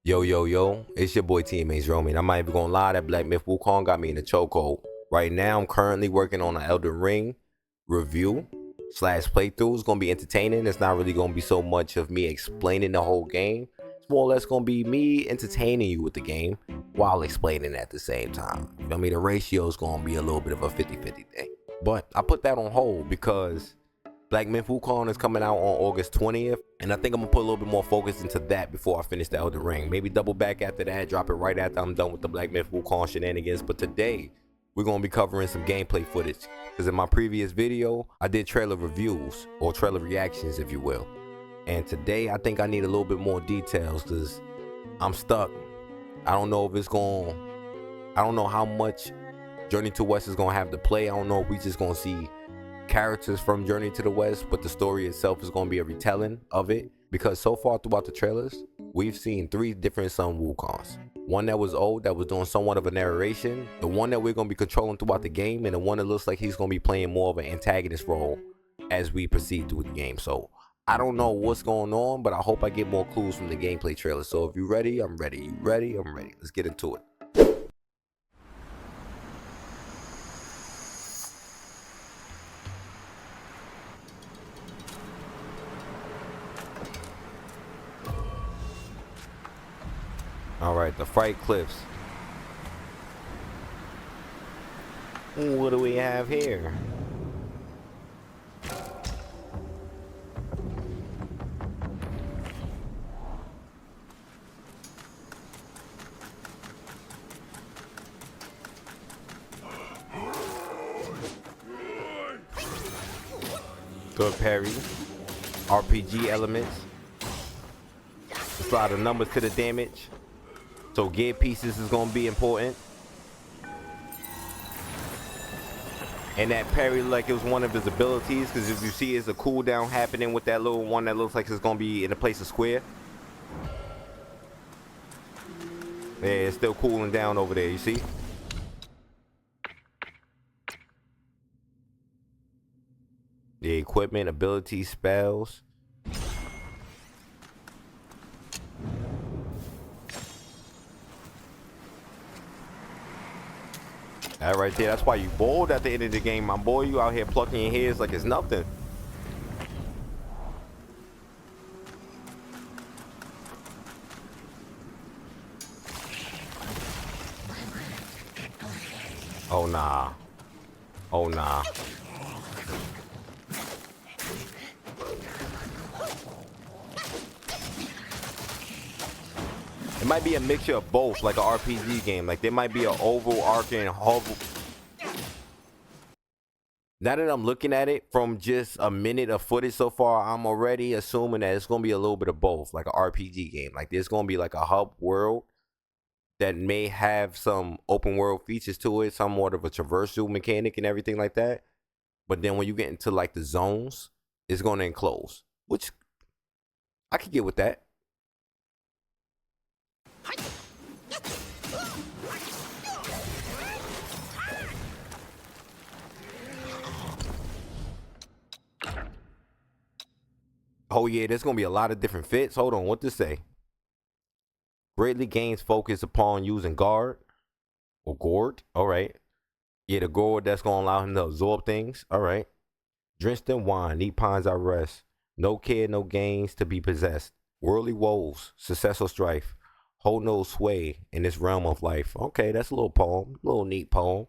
Yo, yo, yo, it's your boy Teammates Romy. I'm not even gonna lie, that Black Myth Wukong got me in a chokehold. Right now, I'm currently working on an Elden Ring review slash playthrough. It's gonna be entertaining. It's not really gonna be so much of me explaining the whole game. It's more or less gonna be me entertaining you with the game while explaining at the same time. I mean, the ratio is gonna be a little bit of a 50-50 thing. But I put that on hold because Black Myth Wukong is coming out on August 20th, and I think I'm gonna put a little bit more focus into that before I finish the Elden Ring. Maybe double back after that, drop it right after I'm done with the Black Myth Wukong shenanigans. But today, we're gonna be covering some gameplay footage. Because in my previous video, I did trailer reviews, or trailer reactions, if you will. And today, I think I need a little bit more details, because I'm stuck. I don't know if it's going, I don't know how much Journey to West is gonna have to play. I don't know if we just gonna see characters from Journey to the West, but the story itself is going to be a retelling of it, because so far throughout the trailers we've seen 3 different Sun Wukongs. One that was old, that was doing somewhat of a narration, the one that we're going to be controlling throughout the game, and the one that looks like he's going to be playing more of an antagonist role as we proceed through the game. So I don't know what's going on, but I hope I get more clues from the gameplay trailer. So if you're ready, I'm ready. You ready? I'm ready. Let's get into it. All right, the Fright Cliffs. What do we have here? Good parry. RPG elements. Just a lot of numbers to the damage. So gear pieces is gonna be important. And that parry, like it was one of his abilities, because if you see, it's a cooldown happening with that little one that looks like it's gonna be in a place of square. Yeah, it's still cooling down over there, you see? The equipment, abilities, spells. That right there, that's why you bold at the end of the game, my boy. You out here plucking your hairs like it's nothing. Oh nah. Oh nah. It might be a mixture of both, like an RPG game. Like there might be an overarching hover. Now that I'm looking at it from just a minute of footage so far, I'm already assuming that it's gonna be a little bit of both, like an RPG game. Like there's gonna be like a hub world that may have some open world features to it, somewhat of a traversal mechanic and everything like that. But then when you get into like the zones, it's gonna enclose, which I could get with that. Oh yeah, there's gonna be a lot of different fits. Hold on, what to say? Greatly gains focus upon using guard or gourd. All right. Yeah, the gourd that's gonna allow him to absorb things. All right. Drenched in wine, neat pines I rest. No care, no gains to be possessed. Worldly woes, success or strife. Hold no sway in this realm of life. Okay, that's a little poem, a little neat poem.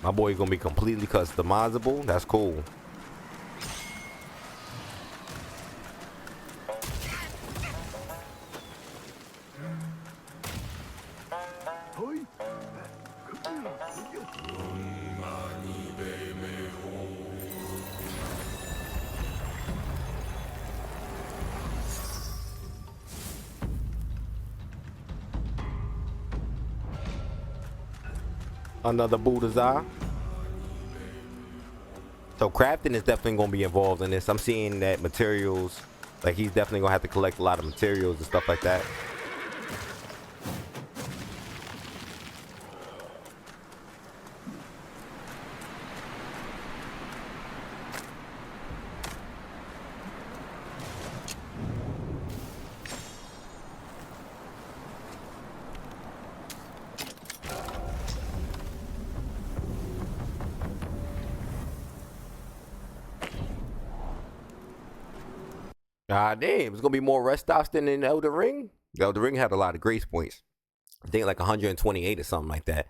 My boy gonna be completely customizable. That's cool. Another Buddha's eye. So crafting is definitely gonna be involved in this. I'm seeing that materials, like he's definitely gonna have to collect a lot of materials and stuff like that. Ah, damn. It's going to be more rest stops than in Elden Ring. Elden Ring had a lot of grace points. I think like 128 or something like that.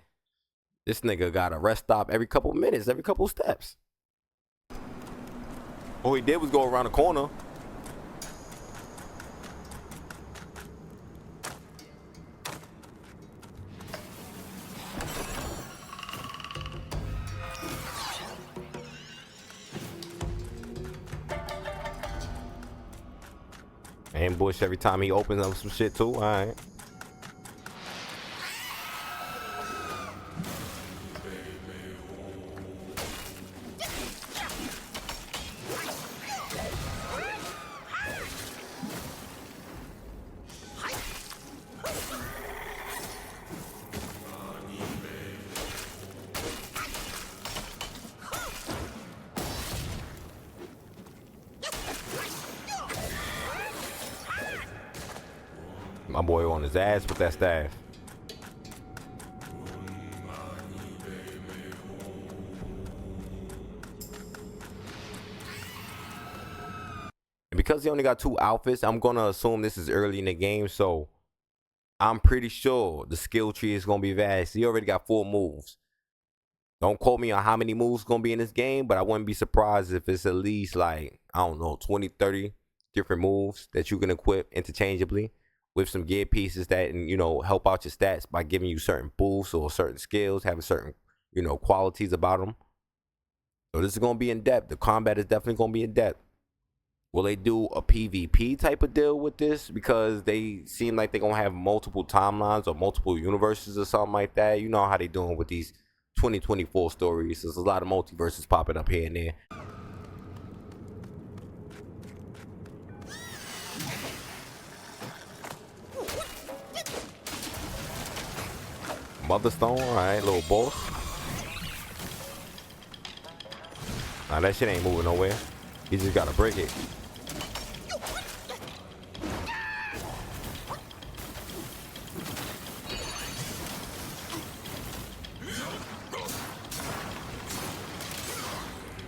This nigga got a rest stop every couple minutes, every couple steps. All he did was go around the corner. Ambush every time he opens up some shit too. All right. My boy on his ass with that staff. And because he only got 2 outfits, I'm gonna assume this is early in the game, so I'm pretty sure the skill tree is gonna be vast. He already got 4 moves. Don't quote me on how many moves gonna be in this game, but I wouldn't be surprised if it's at least like, I don't know, 20, 30 different moves that you can equip interchangeably with some gear pieces that, you know, help out your stats by giving you certain boosts or certain skills, having certain, you know, qualities about them. So this is gonna be in depth. The combat is definitely gonna be in depth. Will they do a PvP type of deal with this? Because they seem like they're gonna have multiple timelines or multiple universes or something like that. You know how they doing with these 2024 stories. There's a lot of multiverses popping up here and there. Mother Stone, alright, little boss. Nah, that shit ain't moving nowhere. You just gotta break it.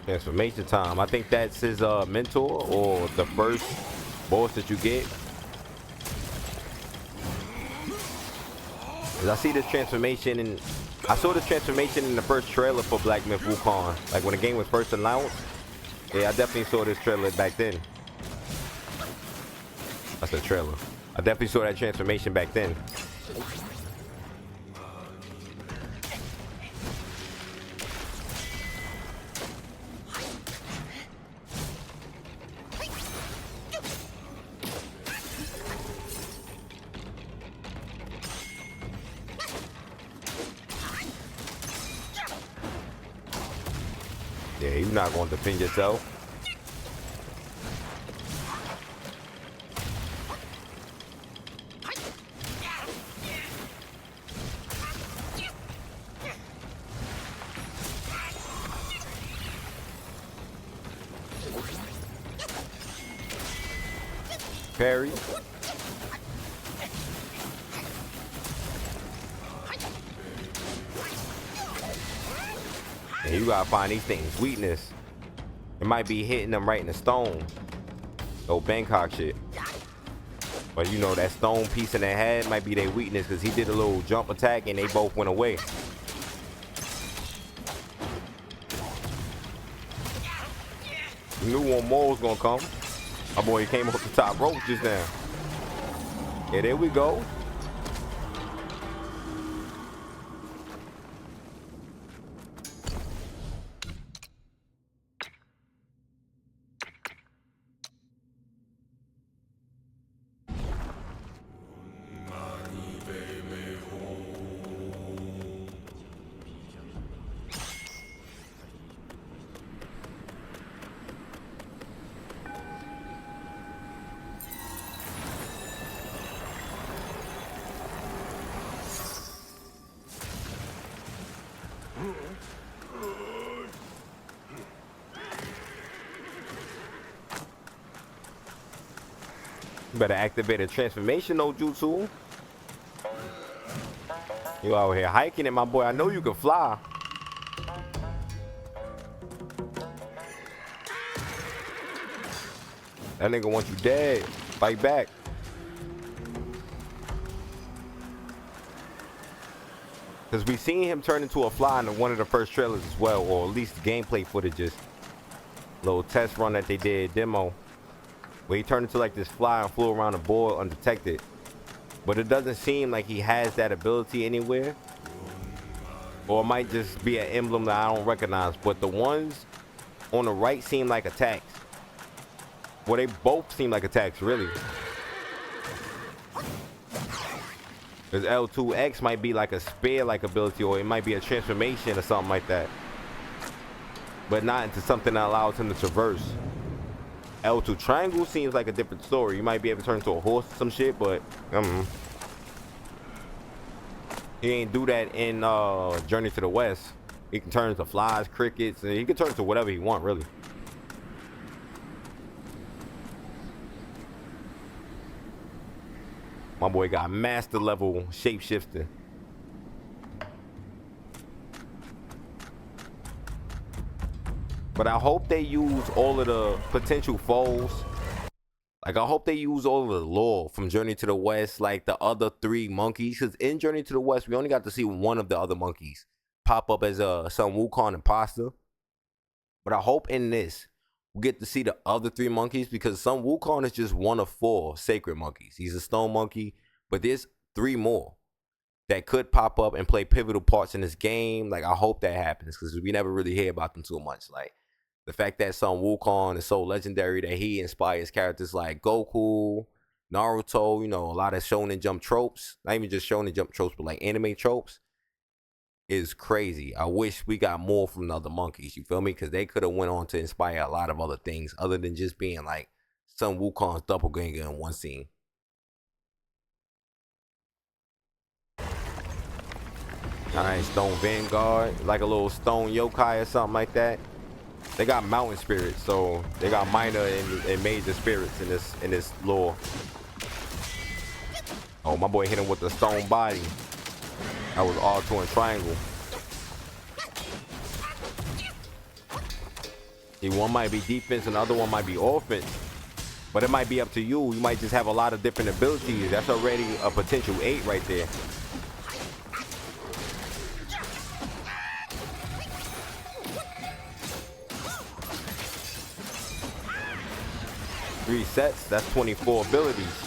Transformation time. I think that's his mentor or the first boss that you get. Cause I see this transformation and I saw this transformation in the first trailer for Black Myth Wukong. Like when the game was first announced. Yeah, I definitely saw this trailer back then. That's the trailer. I definitely saw that transformation back then. Yeah, you're not going to defend yourself. Parry. And you gotta find these things weakness. It might be hitting them right in the stone. Oh, Bangkok shit. But you know that stone piece in their head might be their weakness because he did a little jump attack and they both went away. You knew one more was gonna come. My boy came off the top rope just now. Yeah, there we go. You better activate a transformation, no jutsu. You out here hiking it, my boy. I know you can fly. That nigga wants you dead. Fight back. Because we seen him turn into a fly in one of the first trailers as well, or at least gameplay footages. Little test run that they did, demo, where he turned into like this fly and flew around the board undetected. But it doesn't seem like he has that ability anywhere. Or it might just be an emblem that I don't recognize. But the ones on the right seem like attacks. Well, they both seem like attacks, really. Because L2X might be like a spear-like ability, or it might be a transformation or something like that. But not into something that allows him to traverse. L2 triangle seems like a different story. You might be able to turn into a horse or some shit, but he ain't do that in Journey to the West. He can turn into flies, crickets, and he can turn into whatever he want, really. My boy got master level shapeshifting. But I hope they use all of the potential foes. Like, I hope they use all of the lore from Journey to the West, like the other 3 monkeys. Because in Journey to the West, we only got to see one of the other monkeys pop up as some Wukong imposter. But I hope in this, we get to see the other 3 monkeys, because Sun Wukong is just one of 4 sacred monkeys. He's a stone monkey, but there's 3 more that could pop up and play pivotal parts in this game. Like, I hope that happens, because we never really hear about them too much. Like, the fact that Sun Wukong is so legendary that he inspires characters like Goku, Naruto, you know, a lot of Shonen Jump tropes. Not even just Shonen Jump tropes, but like anime tropes. Is crazy. I wish we got more from the other monkeys, you feel me? Because they could have went on to inspire a lot of other things other than just being like Sun Wukong's doppelganger in one scene. Alright, Stone Vanguard, like a little stone yokai or something like that. They got mountain spirits, so they got minor and major spirits in this lore. Oh, my boy hit him with the stone body. That was R2 and triangle. See, one might be defense and the other one might be offense. But it might be up to you. You might just have a lot of different abilities. That's already a potential 8 right there. Three sets, that's 24 abilities.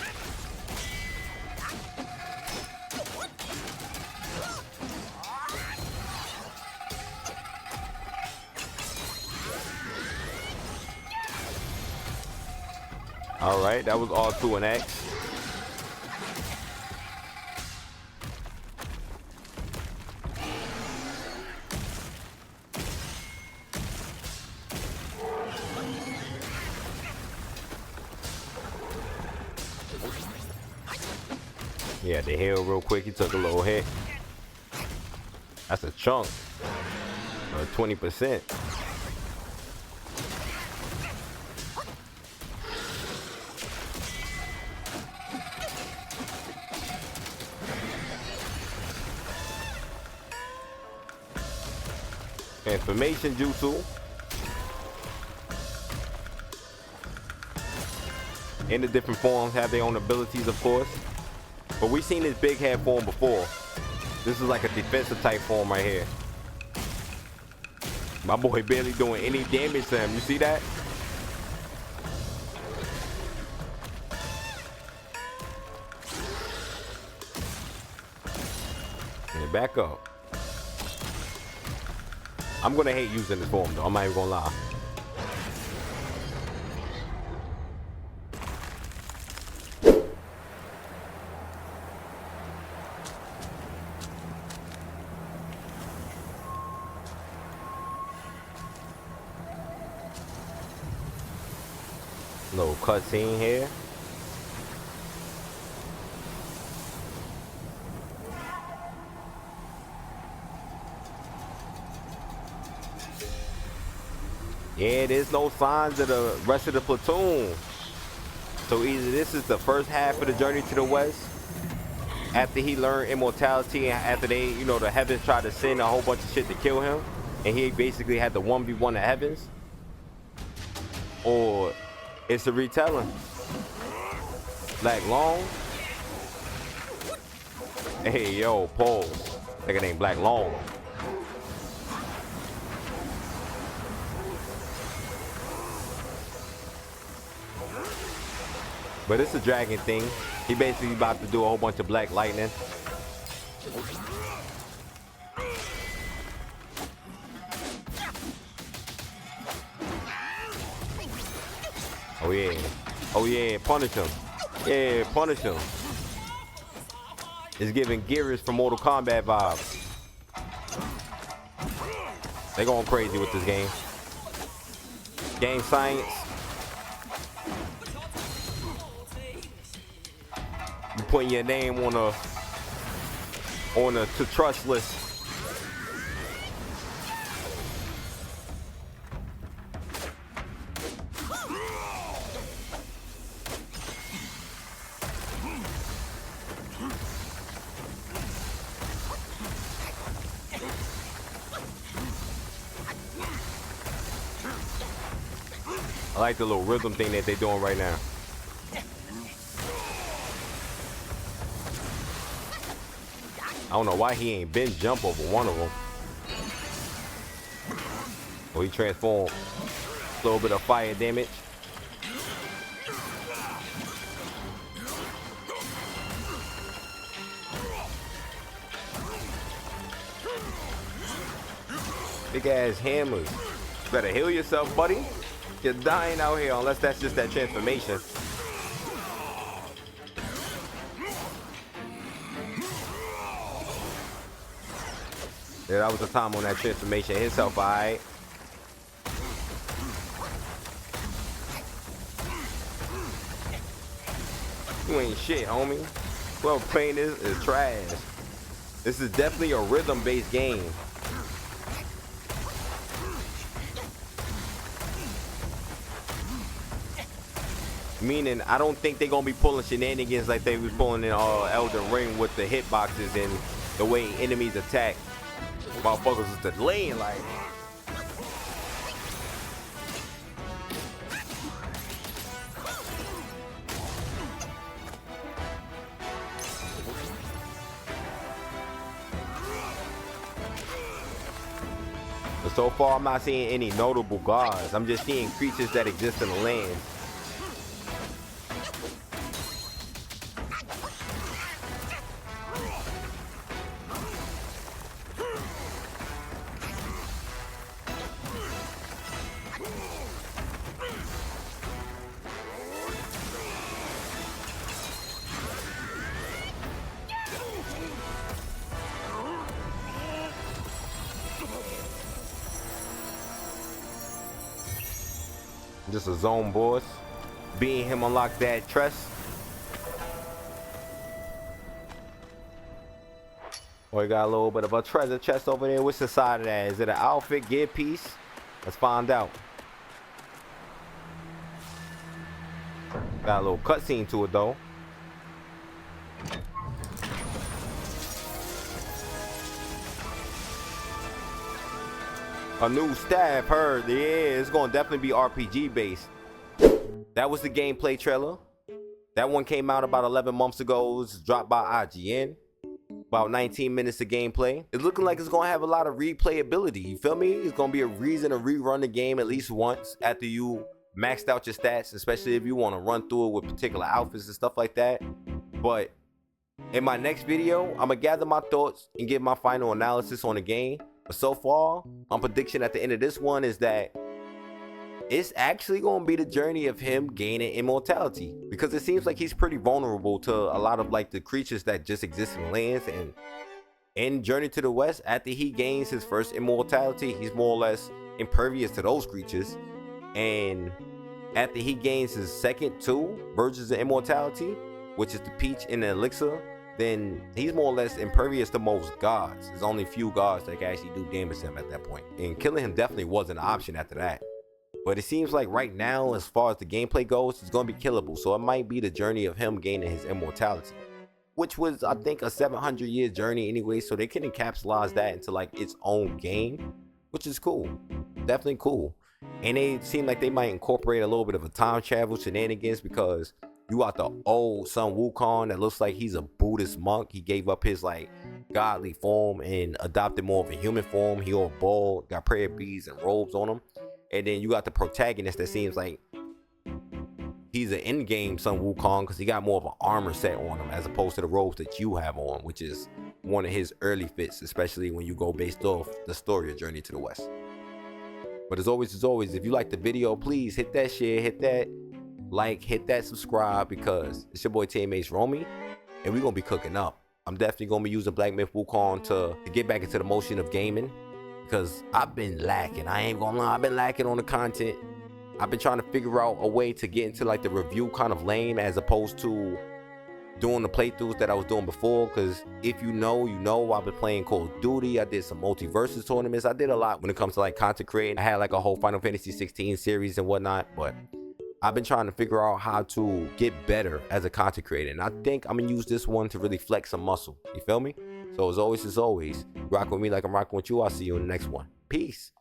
All right, that was R2 and X. Yeah, the heal real quick. He took a little hit. That's a chunk. 20%. Information jutsu. And the different forms have their own abilities, of course. But we've seen this big head form before. This is like a defensive type form right here. My boy barely doing any damage to him. You see that? And back up. I'm gonna hate using this form though. I'm not even gonna lie. Little cutscene here. Yeah, there's no signs of the rest of the platoon. So either this is the first half of the Journey to the West, after he learned immortality, and after they, you know, the heavens tried to send a whole bunch of shit to kill him, and he basically had the 1v1 the heavens, or It's a retelling. Black Long. Hey, yo, pause. Nigga named Black Long. But it's a dragon thing. He basically about to do a whole bunch of black lightning. Oh yeah. Oh yeah, punish him. Yeah, punish him. It's giving Geras from Mortal Kombat vibes. They going crazy with this game. Game science. You putting your name on a to trust list. I like the little rhythm thing that they're doing right now. I don't know why he ain't been jump over one of them. Oh, he transformed. A little bit of fire damage. Big ass hammers. You better heal yourself, buddy. You're dying out here unless that's just that transformation. Yeah, that was the time on that transformation. Himself, alright. You ain't shit, homie. Well, playing this is trash. This is definitely a rhythm-based game. Meaning, I don't think they're gonna be pulling shenanigans like they was pulling in Elden Ring with the hitboxes and the way enemies attack. Motherfuckers is delaying like. But so far, I'm not seeing any notable gods. I'm just seeing creatures that exist in the land. Just a zone boss. Beating him unlock that trust. Oh, he got a little bit of a treasure chest over there. What's inside of that? Is it an outfit, gear piece? Let's find out. Got a little cutscene to it though. A new staff, heard. Yeah, it's gonna definitely be RPG based. That was the gameplay trailer. That one came out about 11 months ago. It was dropped by IGN. About 19 minutes of gameplay. It's looking like it's gonna have a lot of replayability. You feel me? It's gonna be a reason to rerun the game at least once after you maxed out your stats, especially if you want to run through it with particular outfits and stuff like that. But in my next video, I'm gonna gather my thoughts and give my final analysis on the game. But so far, my prediction at the end of this one is that it's actually going to be the journey of him gaining immortality, because it seems like he's pretty vulnerable to a lot of like the creatures that just exist in lands. And in Journey to the West, after he gains his first immortality, he's more or less impervious to those creatures. And after he gains his second two versions of immortality, which is the peach and the elixir, then he's more or less impervious to most gods. There's only few gods that can actually do damage to him at that point. And killing him definitely wasn't an option after that. But it seems like right now, as far as the gameplay goes, it's going to be killable. So it might be the journey of him gaining his immortality, which was, I think, a 700-year journey anyway. So they can encapsulate that into like its own game, which is cool. Definitely cool. And they seem like they might incorporate a little bit of a time travel shenanigans, because you got the old Sun Wukong that looks like he's a Buddhist monk. He gave up his like godly form and adopted more of a human form. He all bald, got prayer beads and robes on him. And then you got the protagonist that seems like he's an in-game Sun Wukong, because he got more of an armor set on him as opposed to the robes that you have on, which is one of his early fits, especially when you go based off the story of Journey to the West. But as always, if you like the video, please hit that share, hit that like, hit that subscribe, because it's your boy Teammates Romy, and we're gonna be cooking up. I'm definitely gonna be using Black Myth Wukong to get back into the motion of gaming, because I've been lacking. I ain't gonna lie, I've been lacking on the content. I've been trying to figure out a way to get into like the review kind of lane, as opposed to doing the playthroughs that I was doing before. Because if you know, I've been playing Call of Duty. I did some multiverses tournaments. I did a lot when it comes to like content creating. I had like a whole Final Fantasy 16 series and whatnot, but I've been trying to figure out how to get better as a content creator, and I think I'm gonna use this one to really flex some muscle. You feel me? So as always, rock with me like I'm rocking with you. I'll see you in the next one. Peace.